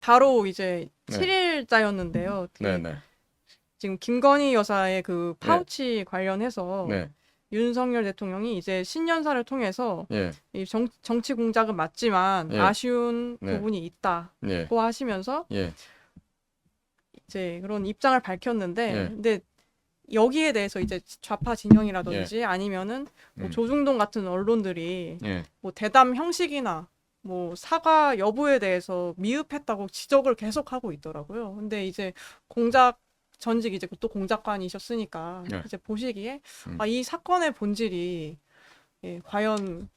바로 이제 네. 7일자였는데요. 네네. 지금 김건희 여사의 그 네. 파우치 관련해서 네. 윤석열 대통령이 이제 신년사를 통해서 예. 이 정치 공작은 맞지만 예. 아쉬운 네. 부분이 있다고 예. 하시면서 예. 이제 그런 입장을 밝혔는데, 예. 근데 여기에 대해서 이제 좌파 예. 진영이라든지 아니면은 뭐 음. 조중동 같은 언론들이 예. 뭐 대담 형식이나 뭐 사과 여부에 대해서 미흡했다고 지적을 계속하고 있더라고요. 근데 이제 공작 전직 이제 또 공작관이셨으니까 예. 이제 보시기에 음. 이 사건의 본질이 과연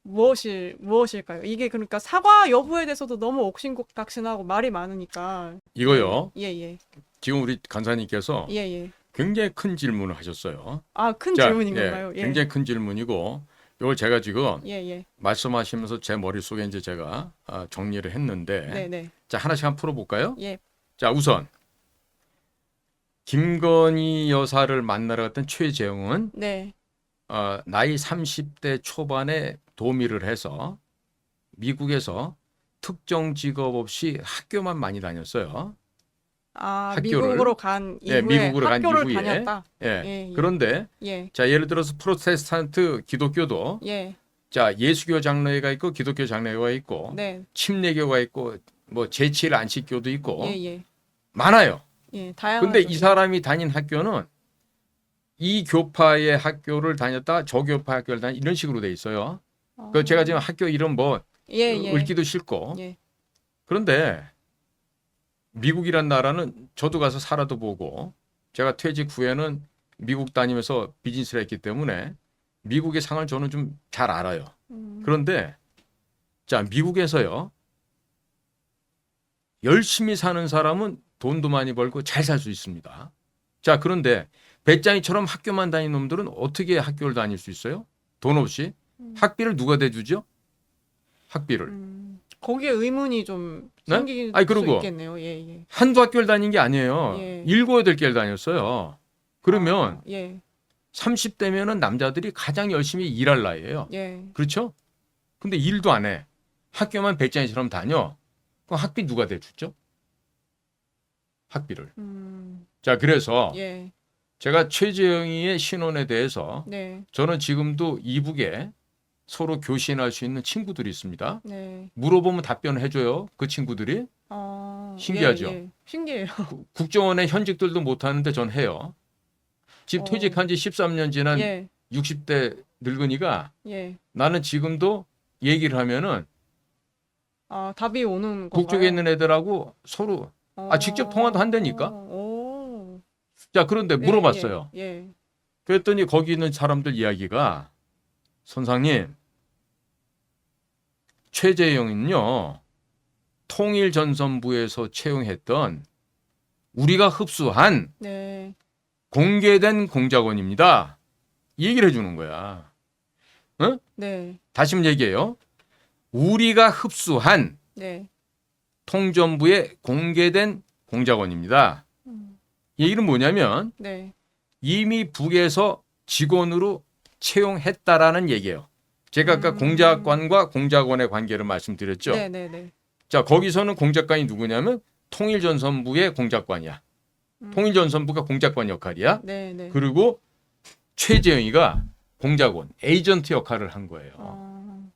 무엇일까요? 이게 그러니까 사과 여부에 대해서도 너무 옥신각신하고 말이 많으니까. 이거요. 예. 지금 우리 간사님께서 예. 굉장히 큰 질문을 하셨어요. 아, 큰 자, 질문인 예. 건가요? 예. 굉장히 큰 질문이고 이걸 제가 지금 예. 말씀하시면서 제 머릿속에 이제 제가 정리를 했는데 네. 자, 하나씩 한번 풀어볼까요? 예. 자, 우선 김건희 여사를 만나러 갔던 최재형은 네. 나이 30대 초반에 도미를 해서 미국에서 특정 직업 없이 학교만 많이 다녔어요. 아, 학교를. 미국으로 간 예, 이후에 미국으로 간 학교를 이후에. 다녔다. 예. 예. 그런데 예. 자, 예를 들어서 프로테스탄트 기독교도 예. 자, 예수교 장로회가 있고 기독교 장로회가 있고 네. 침례교가 있고 뭐 제칠 안식교도 있고 예. 많아요. 다양하죠. 근데 이 사람이 다닌 학교는 이 교파의 학교를 다녔다 저 교파 학교를 다녔다 이런 식으로 돼 있어요. 그 제가 지금 학교 이름 뭐 예. 읽기도 싫고. 예. 그런데 미국이란 나라는 저도 가서 살아도 보고 제가 퇴직 후에는 미국 다니면서 비즈니스를 했기 때문에 미국의 상을 저는 좀 잘 알아요. 그런데 자, 미국에서요. 열심히 사는 사람은 돈도 많이 벌고 잘 살 수 있습니다. 자, 그런데 배짱이처럼 학교만 다니는 놈들은 어떻게 학교를 다닐 수 있어요? 돈 없이? 학비를 누가 대주죠? 학비를. 거기에 의문이 좀 네? 생길 아니, 수 그리고 있겠네요. 예. 한두 학교를 다닌 게 아니에요. 예. 7, 8개를 다녔어요. 그러면 예. 30대면은 남자들이 가장 열심히 일할 나이예요. 예. 그렇죠? 근데 일도 안 해. 학교만 배짱이처럼 다녀. 그럼 학비 누가 대주죠? 학비를. 자, 그래서 예. 제가 최재형이의 신원에 대해서 네. 저는 지금도 이북에 서로 교신할 수 있는 친구들이 있습니다. 네. 물어보면 답변을 해줘요. 그 친구들이. 신기하죠? 예. 신기해요. 국정원의 현직들도 못하는데 전 해요. 지금 퇴직한 지 13년 지난 예. 60대 늙은이가 예. 나는 지금도 얘기를 하면은 답이 오는 건가요? 북쪽에 있는 애들하고 서로 직접 통화도 한다니까. 오. 자, 그런데 물어봤어요. 예. 그랬더니 거기 있는 사람들 이야기가 선상님, 최재형은요, 통일전선부에서 채용했던 우리가 흡수한 네. 공개된 공작원입니다. 이 얘기를 해주는 거야. 응? 네. 다시 한번 얘기해요. 우리가 흡수한 네. 통전부의 공개된 공작원입니다. 이 얘기는 뭐냐면 네. 이미 북에서 직원으로 채용했다라는 얘기예요. 제가 아까 공작관과 공작원의 관계를 말씀드렸죠. 네. 자, 거기서는 공작관이 누구냐면 통일전선부의 공작관이야. 통일전선부가 공작관 역할이야. 네. 그리고 최재형이가 공작원, 에이전트 역할을 한 거예요.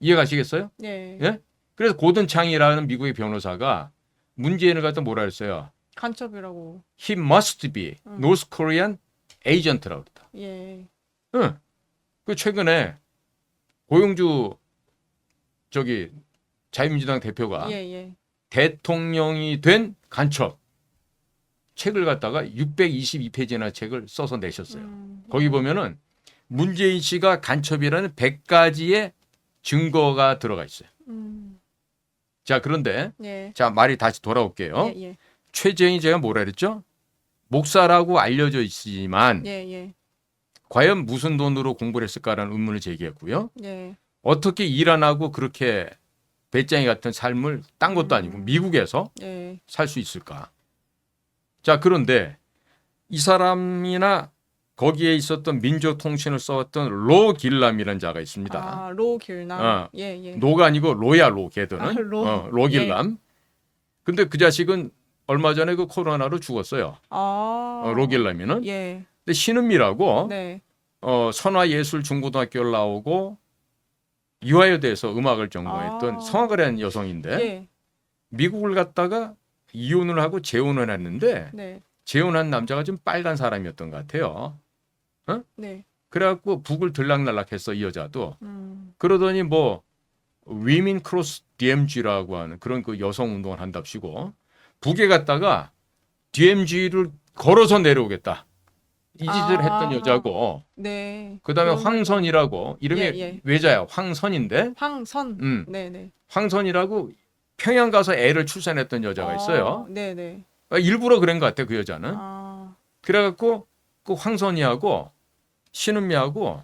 이해가시겠어요? 네. 예? 그래서 고든 창이라는 미국의 변호사가 문재인을 갖다 뭐라 했어요? 간첩이라고. He must be North Korean agent라고 그랬다. 예. 응. 그 최근에 고용주 자유민주당 대표가 예. 대통령이 된 간첩 책을 갖다가 622페이지나 책을 써서 내셨어요. 거기 보면은 문재인 씨가 간첩이라는 100가지의 증거가 들어가 있어요. 자, 그런데 예. 자, 말이 다시 돌아올게요. 예. 최재형이 제가 뭐라 그랬죠? 목사라고 알려져 있지만 예. 과연 무슨 돈으로 공부를 했을까라는 의문을 제기했고요. 예. 어떻게 일 안 하고 그렇게 배짱이 같은 삶을 딴 것도 아니고 미국에서 살 수 있을까? 자, 그런데 이 사람이나 거기에 있었던 민족통신을 써왔던 로 길람이라는 자가 있습니다. 아, 로 길남. 어. 예, 예. 노가 아니고 로야 로 걔들은. 아, 로 길람. 근데 그 자식은 얼마 전에 그 코로나로 죽었어요. 아. 로 길람이는. 예. 근데 신은미라고 네. 선화예술중고등학교를 나오고 이화여대에서 음악을 전공했던 아. 성악을 여성인데 예. 미국을 갔다가 이혼을 하고 재혼을 했는데 네. 재혼한 남자가 좀 빨간 사람이었던 것 같아요. 네. 그래갖고 북을 들락날락했어 이 여자도. 음. 그러더니 뭐 위민 크로스 DMG라고 하는 그런 그 여성 운동을 한답시고 북에 갔다가 DMG를 걸어서 내려오겠다. 이 짓을 했던 여자고. 네. 그다음에 그런 황선이라고 이름이 예, 예. 외자야. 황선인데 황선. 네, 네. 황선이라고 평양 가서 애를 출산했던 여자가 있어요. 네, 네. 일부러 그런 것 같아 그 여자는. 아. 그래갖고 그 황선이하고 신은미하고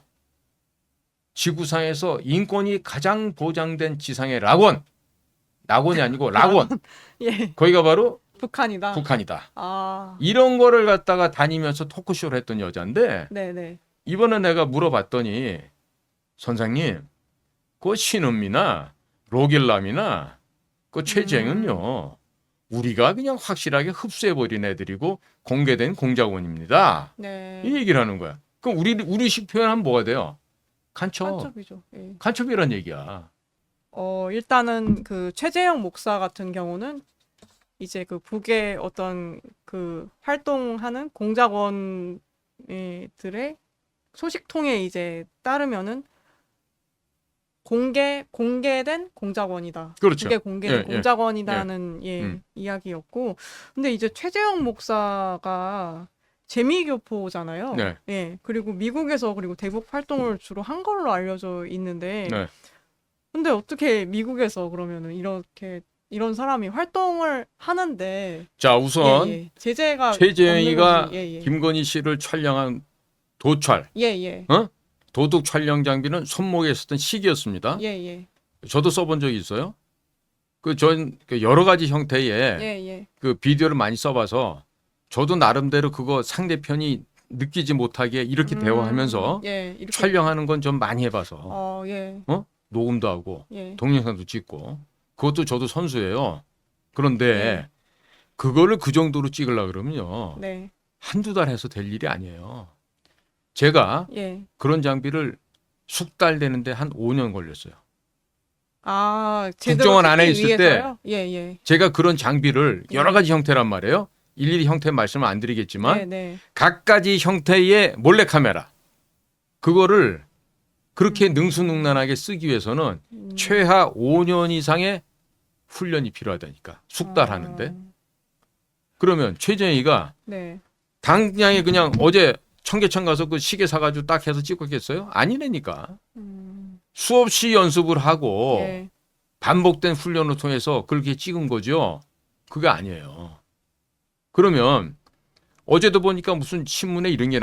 지구상에서 인권이 가장 보장된 지상의 낙원이 아니고 락원. 예. 거기가 바로 북한이다. 북한이다. 아. 이런 거를 갖다가 다니면서 토크쇼를 했던 여자인데 네, 네. 이번에 내가 물어봤더니 선생님 그 신은미나 로길람이나 그 최재형은요 우리가 그냥 확실하게 흡수해버린 애들이고 공개된 공작원입니다. 네. 이 얘기를 하는 거야. 그럼 우리식 표현하면 뭐가 돼요? 간첩. 간첩이죠. 예. 간첩이란 얘기야. 일단은 그 최재형 목사 같은 경우는 이제 그 북의 어떤 그 활동하는 공작원들의 소식통에 이제 따르면은 공개된 공작원이다. 그렇죠. 북에 공개된 예, 예. 공작원이라는 음. 이야기였고, 근데 이제 최재형 목사가 재미교포잖아요. 네. 예. 그리고 미국에서 그리고 대북 활동을 주로 한 걸로 알려져 있는데, 네. 근데 어떻게 미국에서 그러면은 이런 사람이 활동을 하는데 자 우선 예, 예. 제재가 최재형이가 없는 건지, 예, 예. 김건희 씨를 촬영한 도찰, 예, 예. 도둑 촬영 장비는 손목에 있었던 식이었습니다. 예, 예. 저도 써본 적이 있어요. 전 여러 가지 형태의 예, 예. 그 비디오를 많이 써봐서 저도 나름대로 그거 상대편이 느끼지 못하게 이렇게 대화하면서 예, 이렇게 촬영하는 건 좀 많이 해봐서 예. 녹음도 하고 예. 동영상도 찍고 그것도 저도 선수예요. 그런데 네. 그거를 그 정도로 찍으려 그러면요 네. 한두 달 해서 될 일이 아니에요. 제가 예. 그런 장비를 숙달 되는데 한 5년 걸렸어요. 제대로 국정원 안에 찍기 있을 때 위해서요? 예, 예. 제가 그런 장비를 예. 여러 가지 형태란 말이에요. 일일이 형태 말씀을 안 드리겠지만 네, 네. 각가지 형태의 몰래카메라 그거를 그렇게 능수능란하게 쓰기 위해서는 최하 5년 이상의 훈련이 필요하다니까 숙달하는데. 그러면 최재형이가 네. 당장에 그냥 어제 청계천 가서 그 시계 사가지고 딱 해서 찍었겠어요? 아니라니까. 수없이 연습을 하고 예. 반복된 훈련을 통해서 그렇게 찍은 거죠. 그게 아니에요. 그러면 어제도 보니까 무슨 신문에 이런 게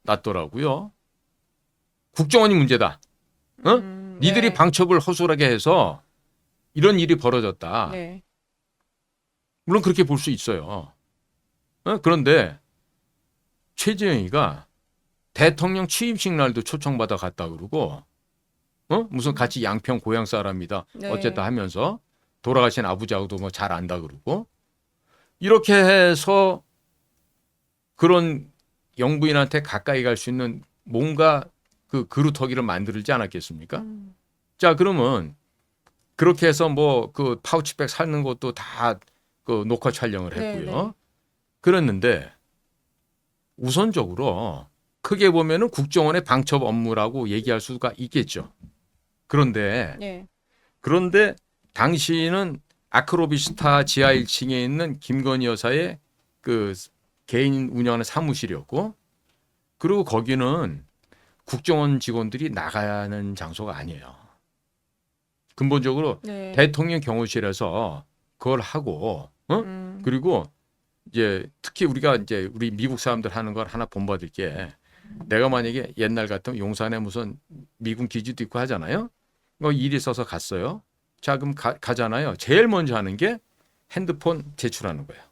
났더라고요. 국정원이 문제다. 니들이 네. 방첩을 허술하게 해서 이런 일이 벌어졌다. 네. 물론 그렇게 볼 수 있어요. 그런데 최재형이가 대통령 취임식 날도 초청받아 갔다 그러고 무슨 같이 양평 고향 사람이다. 네. 어쨌든 하면서 돌아가신 아버지하고도 뭐 잘 안다 그러고 이렇게 해서 그런 영부인한테 가까이 갈 수 있는 뭔가 그 그루터기를 만들지 않았겠습니까? 자 그러면 그렇게 해서 뭐 그 파우치백 사는 것도 다 그 녹화 촬영을 했고요. 네, 네. 그랬는데 우선적으로 크게 보면은 국정원의 방첩 업무라고 얘기할 수가 있겠죠. 그런데 예. 당시는 아크로비스타 지하 1층에 있는 김건희 여사의 그 개인 운영하는 사무실이었고 그리고 거기는 국정원 직원들이 나가는 장소가 아니에요. 근본적으로 네. 대통령 경호실에서 그걸 하고 그리고 이제 특히 우리가 이제 우리 미국 사람들 하는 걸 하나 본받을 게 내가 만약에 옛날 같으면 용산에 무슨 미군 기지도 있고 하잖아요. 일 있어서 갔어요. 자 그럼 가잖아요. 제일 먼저 하는 게 핸드폰 제출하는 거예요.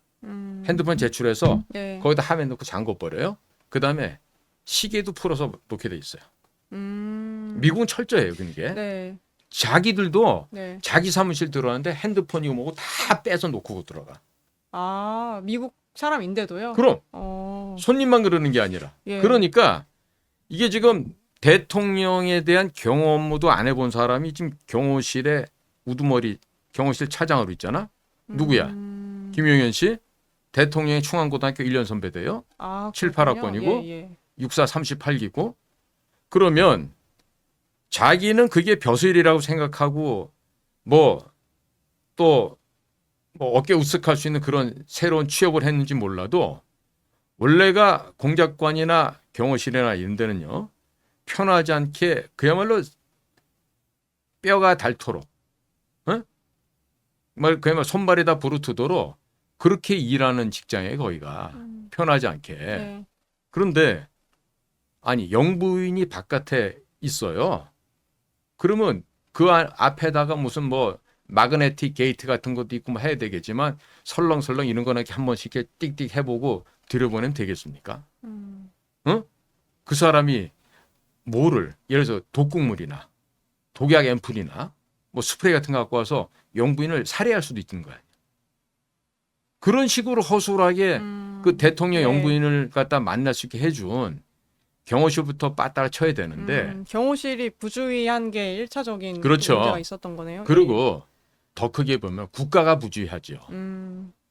핸드폰 제출해서 네. 거기다 화면 넣고 잠궈 버려요. 그다음에 시계도 풀어서 놓게 돼 있어요. 음. 미국은 철저해요, 그게. 네. 자기들도 네. 자기 사무실 들어가는데 핸드폰이고 뭐고 다 빼서 놓고 들어가. 아, 미국 사람인데도요? 그럼 어. 손님만 그러는 게 아니라. 예. 그러니까 이게 지금 대통령에 대한 경호 업무도 안 해본 사람이 지금 경호실에 우두머리 경호실 차장으로 있잖아. 누구야? 김용현 씨. 대통령의 충안고등학교 1년 선배돼요. 아, 7, 그렇군요. 8학번이고 예, 예. 육사 38기고. 그러면 자기는 그게 벼슬이라고 생각하고 뭐 또 뭐 어깨 우쓱할 수 있는 그런 새로운 취업을 했는지 몰라도 원래가 공작관이나 경호실이나 이런 데는요. 편하지 않게 그야말로 뼈가 닳도록 그야말로 손발이 다 부르트도록 그렇게 일하는 직장에 거기가 편하지 않게. 네. 그런데 아니 영부인이 바깥에 있어요. 그러면 그 앞에다가 무슨 뭐 마그네틱 게이트 같은 것도 있고 뭐 해야 되겠지만 설렁설렁 이런 거나 이렇게 한 번씩 이렇게 띡띡 해보고 들여보내면 되겠습니까? 응? 그 사람이 뭐를 예를 들어서 독극물이나 독약 앰플이나 뭐 스프레이 같은 거 갖고 와서 영부인을 살해할 수도 있는 거야. 그런 식으로 허술하게 그 대통령 네. 영부인을 갖다 만날 수 있게 해준 경호실부터 빠따를 쳐야 되는데 경호실이 부주의한 게 1차적인 그렇죠. 문제가 있었던 거네요. 그리고 더 크게 보면 국가가 부주의하죠.